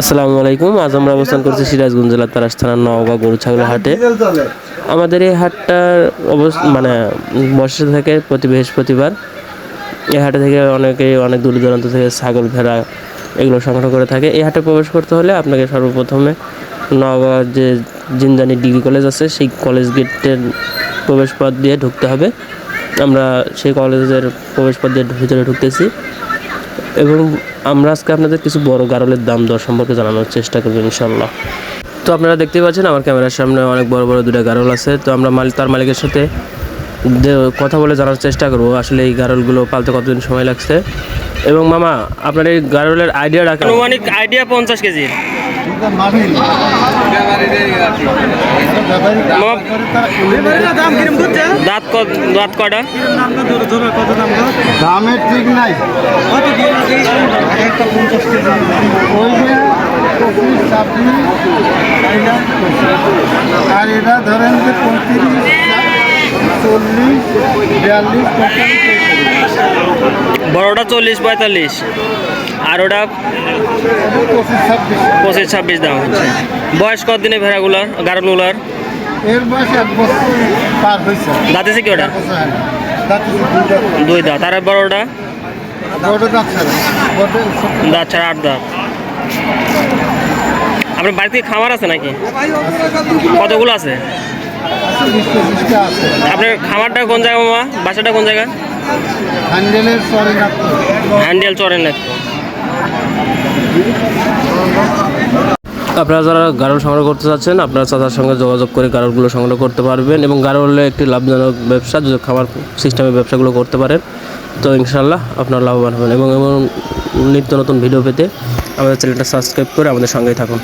আসসালামু আলাইকুম। আজ আমরা অবস্থান করছি সিরাজগঞ্জ জেলার তারাস থানার নওগাঁ গরু ছাগলের হাটে। আমাদের এই হাটটার বসে থাকে প্রতি বৃহস্পতিবার। এই হাটে থেকে অনেক দূর দূরান্ত থেকে ছাগল ভেড়া এগুলো সংগ্রহ করে থাকে। এই হাটে প্রবেশ করতে হলে আপনাকে সর্বপ্রথমে নওগাঁ যে জিনজানি ডিগ্রি কলেজ আছে সেই কলেজ গেটের প্রবেশ পথ দিয়ে ঢুকতে হবে। আমরা সেই কলেজের প্রবেশ পথ দিয়ে ভিতরে ঢুকতেছি এবং আমরা আজকে আপনাদের কিছু বড় গারলের দাম দর সম্পর্কে জানানোর চেষ্টা করব ইনশাল্লাহ। তো আপনারা দেখতে পাচ্ছেন আমার ক্যামেরার সামনে অনেক বড় বড় দুটো গারল আছে। তো আমরা তার মালিকের সাথে কথা বলে জানার চেষ্টা করব আসলে এই গারলগুলো পালতে কতদিন সময় লাগছে। এবং মামা, আপনার এই গারলের আইডিয়া রাখেন, আনুমানিক আইডিয়া 50 কেজি। দাঁত কটা? দামের ঠিক নাই। আর এটা ধরেন যে 35, 40, 42, 45। বড়টা 40-45 আর ওটা 25-26 দাম হচ্ছে। বয়স কত দিনে ভেড়াগুলার গারলগুলার? এর বয়স 1 বছর পার হয়েছে। দাঁতেছে কি ওটা? দুই দাঁত। আর বড়টা? দাঁত ছাড়া 8 দাঁত। আপনার বাড়িতে খামার আছে নাকি? কতগুলো আছে? আপনার খামারটা কোন জায়গা মামা? বাসাটা কোন জায়গা? হ্যান্ডেল চরেন। আপনারা যারা গারল সংগ্রহ করতে চাচ্ছেন আপনারা চাচার সঙ্গে যোগাযোগ করে গারলগুলো সংগ্রহ করতে পারবেন এবং গারল হলে একটি লাভজনক ব্যবসা। যদি খামার সিস্টেমে ব্যবসাগুলো করতে পারেন তো ইনশাল্লাহ আপনারা লাভবান হবেন। এবং নিত্য নতুন ভিডিও পেতে আমাদের চ্যানেলটা সাবস্ক্রাইব করে আমাদের সঙ্গেই থাকুন।